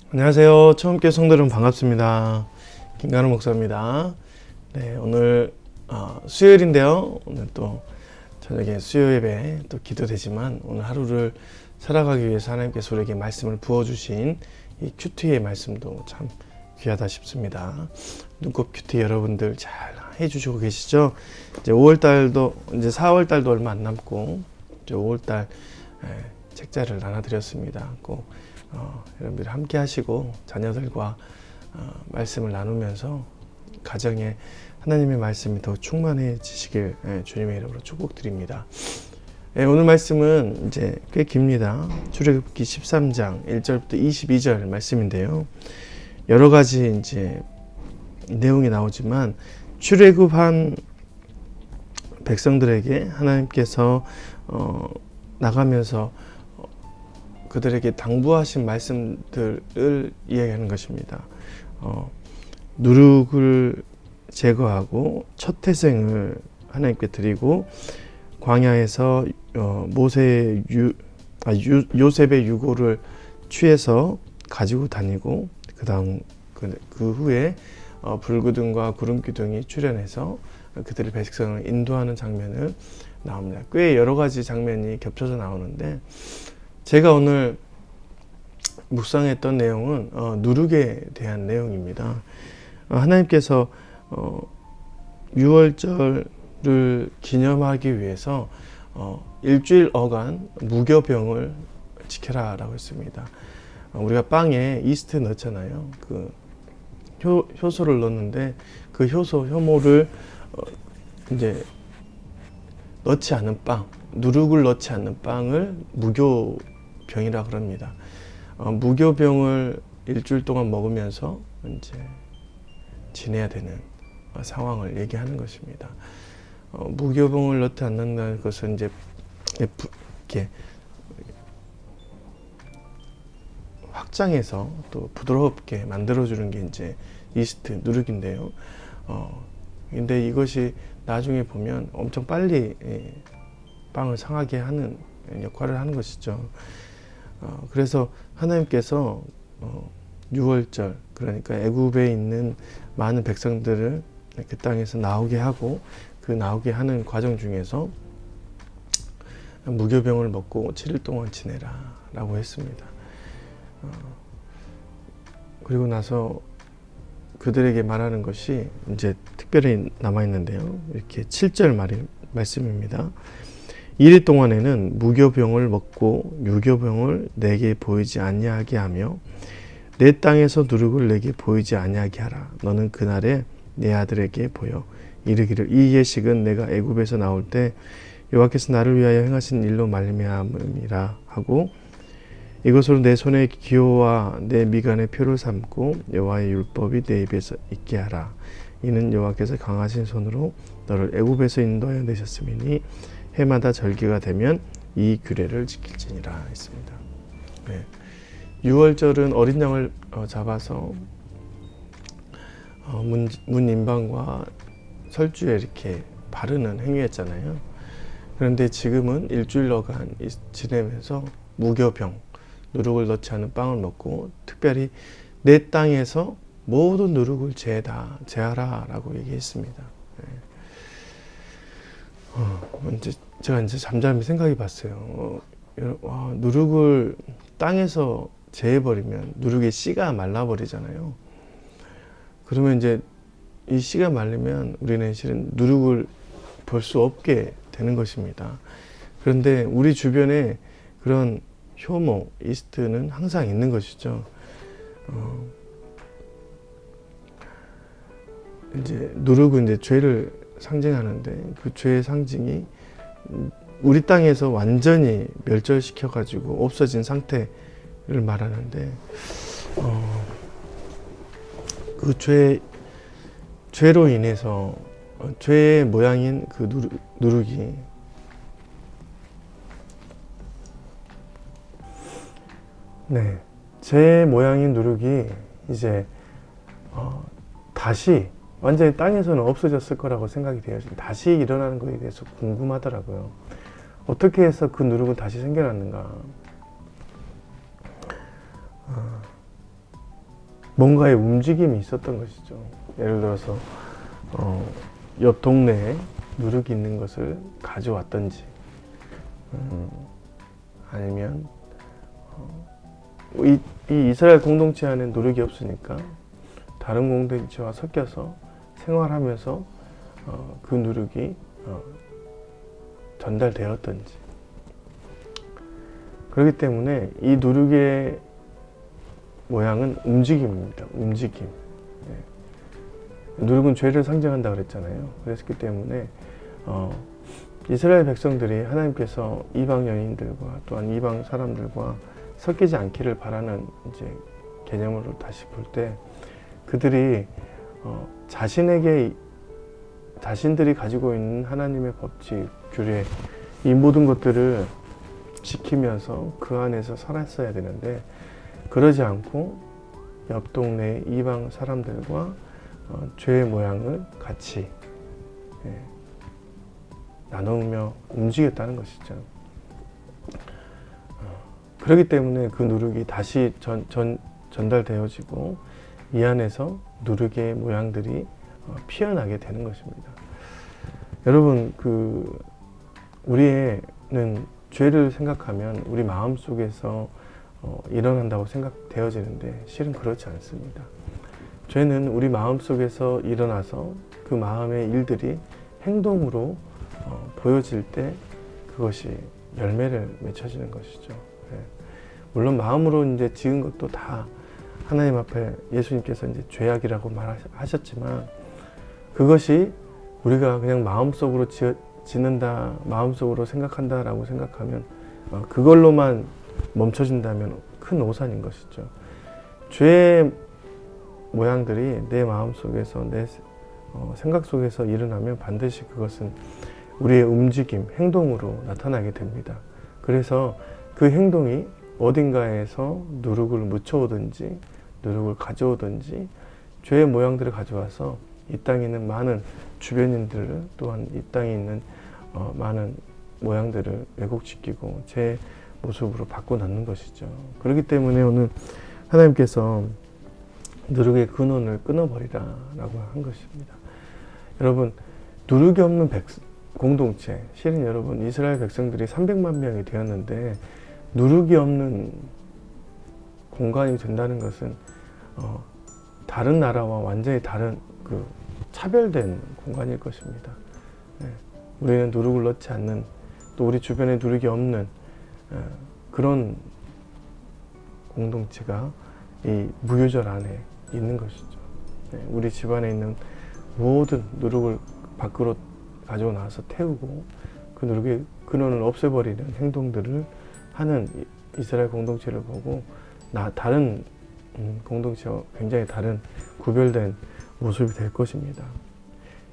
안녕하세요. 처음 뵙게 성도여러분 반갑습니다. 김관우 목사입니다. 네, 오늘 수요일인데요. 오늘 또 저녁에 수요 예배 또 기도되지만 오늘 하루를 살아가기 위해서 하나님께서 우리에게 말씀을 부어주신 이 큐티의 말씀도 참 귀하다 싶습니다. 눈곱 큐티 여러분들 잘 해주시고 계시죠? 이제 5월달도 이제 4월달도 얼마 안 남고 이제 5월달 책자를 나눠드렸습니다. 꼭 여러분들이 함께 하시고 자녀들과 말씀을 나누면서 가정에 하나님의 말씀이 더 충만해지시길 주님의 이름으로 축복드립니다. 오늘 말씀은 이제 꽤 깁니다. 출애굽기 13장 1절부터 22절 말씀인데요. 여러 가지 이제 내용이 나오지만 출애굽한 백성들에게 하나님께서 나가면서 그들에게 당부하신 말씀들을 이야기하는 것입니다. 누룩을 제거하고 첫 태생을 하나님께 드리고 광야에서 요셉의 유고를 취해서 가지고 다니고 그 후에 불기둥과 구름기둥이 출현해서 그들의 백성을 인도하는 장면을 나옵니다. 꽤 여러 가지 장면이 겹쳐서 나오는데 제가 오늘 묵상했던 내용은 누룩에 대한 내용입니다. 하나님께서 유월절을 기념하기 위해서 일주일어간 무교병을 지켜라 라고 했습니다. 우리가 빵에 이스트 넣잖아요. 그 효소를 넣는데 그 효모를 이제 넣지 않는 빵, 누룩을 넣지 않는 빵을 무교병이라 그럽니다. 무교병을 일주일 동안 먹으면서 이제 지내야 되는 상황을 얘기하는 것입니다. 무교병을 넣지 않는다는 것은 이제 이렇게 확장해서 또 부드럽게 만들어주는 게 이제 이스트 누룩인데요. 근데 이것이 나중에 보면 엄청 빨리 빵을 상하게 하는 역할을 하는 것이죠. 그래서 하나님께서 유월절, 그러니까 애굽에 있는 많은 백성들을 그 땅에서 나오게 하고 그 나오게 하는 과정 중에서 무교병을 먹고 7일 동안 지내라 라고 했습니다. 그리고 나서 그들에게 말하는 것이 이제 특별히 남아있는데요. 이렇게 7절 말씀입니다. 1일 동안에는 무교병을 먹고 유교병을 내게 보이지 아니하게 하며 내 땅에서 누룩을 내게 보이지 아니하게 하라. 너는 그날에 내 아들에게 보여 이르기를 이 예식은 내가 애굽에서 나올 때 여호와께서 나를 위하여 행하신 일로 말미암음이라 하고 이것으로 내 손의 기호와 내 미간의 표를 삼고 여호와의 율법이 내 입에서 있게 하라. 이는 여호와께서 강하신 손으로 너를 애굽에서 인도하여 내셨음이니 해마다 절기가 되면 이 규례를 지킬지니라 했습니다. 네. 유월절은 어린 양을 잡아서 문 인방과 설주에 이렇게 바르는 행위였잖아요. 그런데 지금은 일주일여간 지내면서 무교병, 누룩을 넣지 않은 빵을 먹고 특별히 내 땅에서 모든 누룩을 제하라 라고 얘기했습니다. 제가 이제 잠잠히 생각해 봤어요. 누룩을 땅에서 제해버리면 누룩의 씨가 말라버리잖아요. 그러면 이제 이 씨가 말리면 우리는 실은 누룩을 볼 수 없게 되는 것입니다. 그런데 우리 주변에 그런 효모, 이스트는 항상 있는 것이죠. 이제 누룩은 이제 죄를 상징하는데 그 죄의 상징이 우리 땅에서 완전히 멸절시켜 가지고 없어진 상태를 말하는데 그 죄로 인해서 죄의 모양인 그 누룩이 죄의 모양인 누룩이 이제 다시 완전히 땅에서는 없어졌을 거라고 생각이 돼요. 다시 일어나는 것에 대해서 궁금하더라고요. 어떻게 해서 그 누룩은 다시 생겨났는가. 뭔가의 움직임이 있었던 것이죠. 예를 들어서 옆 동네에 누룩이 있는 것을 가져왔던지, 아니면 이 이스라엘 공동체 안에 누룩이 없으니까 다른 공동체와 섞여서 생활하면서 그 누룩이 전달되었던지. 그렇기 때문에 이 누룩의 모양은 움직임입니다. 움직임. 누룩은 죄를 상징한다 그랬잖아요. 그랬기 때문에 이스라엘 백성들이 하나님께서 이방 여인들과 또한 이방 사람들과 섞이지 않기를 바라는 이제 개념으로 다시 볼 때, 그들이 자신들이 가지고 있는 하나님의 법칙, 규례, 이 모든 것들을 지키면서 그 안에서 살았어야 되는데, 그러지 않고 옆 동네 이방 사람들과 죄의 모양을 같이 나누며 움직였다는 것이죠. 그렇기 때문에 그 누룩이 다시 전달되어지고 이 안에서 누룩의 모양들이 피어나게 되는 것입니다. 여러분, 우리는 죄를 생각하면 우리 마음 속에서 일어난다고 생각되어지는데 실은 그렇지 않습니다. 죄는 우리 마음 속에서 일어나서 그 마음의 일들이 행동으로 보여질 때 그것이 열매를 맺혀지는 것이죠. 물론 마음으로 이제 지은 것도 다 하나님 앞에 예수님께서 이제 죄악이라고 말하셨지만, 그것이 우리가 그냥 마음속으로 짓는다, 마음속으로 생각한다라고 생각하면 그걸로만 멈춰진다면 큰 오산인 것이죠. 죄의 모양들이 내 마음 속에서, 내 생각 속에서 일어나면 반드시 그것은 우리의 움직임, 행동으로 나타나게 됩니다. 그래서 그 행동이 어딘가에서 누룩을 묻혀오든지 누룩을 가져오든지 죄의 모양들을 가져와서 이 땅에 있는 많은 주변인들을, 또한 이 땅에 있는 많은 모양들을 왜곡시키고 제 모습으로 바꿔놓는 것이죠. 그렇기 때문에 오늘 하나님께서 누룩의 근원을 끊어버리라 라고 한 것입니다. 여러분, 누룩이 없는 공동체, 실은 여러분 이스라엘 백성들이 300만 명이 되었는데 누룩이 없는 공간이 된다는 것은 다른 나라와 완전히 다른 차별된 공간일 것입니다. 우리는 누룩을 넣지 않는, 또 우리 주변에 누룩이 없는 그런 공동체가 이 무교절 안에 있는 것이죠. 우리 집안에 있는 모든 누룩을 밖으로 가지고 나와서 태우고 그 누룩의 근원을 없애버리는 행동들을 하는 이스라엘 공동체를 보고 다른 공동체와 굉장히 다른 구별된 모습이 될 것입니다.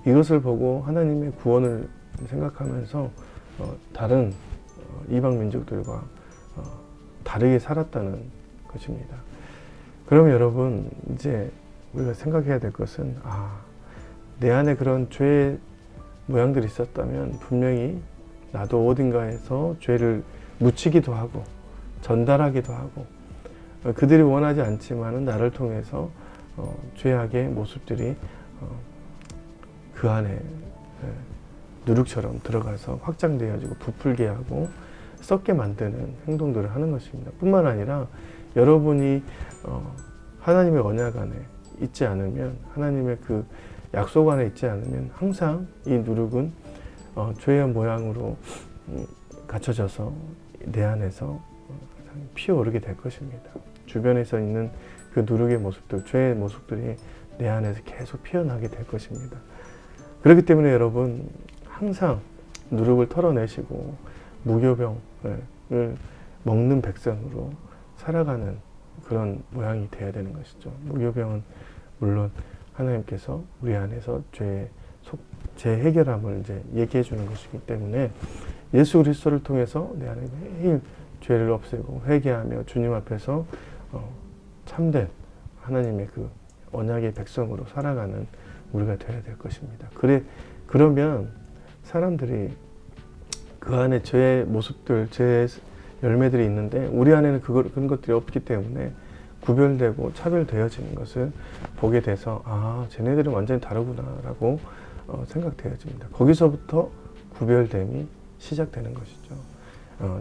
이것을 보고 하나님의 구원을 생각하면서 다른 이방 민족들과 다르게 살았다는 것입니다. 그러면 여러분, 이제 우리가 생각해야 될 것은 내 안에 그런 죄의 모양들이 있었다면 분명히 나도 어딘가에서 죄를 묻히기도 하고 전달하기도 하고 그들이 원하지 않지만은 나를 통해서 죄악의 모습들이 그 안에 누룩처럼 들어가서 확장되어지고 부풀게 하고 썩게 만드는 행동들을 하는 것입니다. 뿐만 아니라 여러분이 하나님의 언약 안에 있지 않으면, 하나님의 그 약속 안에 있지 않으면 항상 이 누룩은 죄의 모양으로 갖춰져서 내 안에서 피어오르게 될 것입니다. 주변에서 있는 그 누룩의 모습들, 죄의 모습들이 내 안에서 계속 피어나게 될 것입니다. 그렇기 때문에 여러분, 항상 누룩을 털어내시고 무교병을 먹는 백성으로 살아가는 그런 모양이 되어야 되는 것이죠. 무교병은 물론 하나님께서 우리 안에서 죄 해결함을 이제 얘기해 주는 것이기 때문에 예수 그리스도를 통해서 내 안에 매일 죄를 없애고 회개하며 주님 앞에서 참된 하나님의 그 언약의 백성으로 살아가는 우리가 되어야 될 것입니다. 그러면 사람들이 그 안에 죄의 모습들, 죄의 열매들이 있는데 우리 안에는 그런 것들이 없기 때문에 구별되고 차별되어지는 것을 보게 돼서 아, 쟤네들은 완전히 다르구나라고 생각되어집니다. 거기서부터 구별됨이 시작되는 것이죠.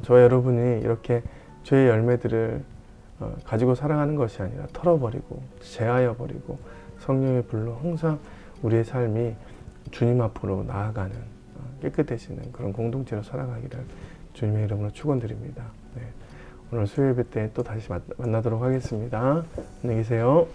저와 여러분이 이렇게 죄의 열매들을 가지고 살아가는 것이 아니라 털어버리고 제하여버리고 성령의 불로 항상 우리의 삶이 주님 앞으로 나아가는 깨끗해지는 그런 공동체로 살아가기를 주님의 이름으로 축원드립니다. 네. 오늘 수요 예배 때 또 다시 만나도록 하겠습니다. 안녕히 계세요.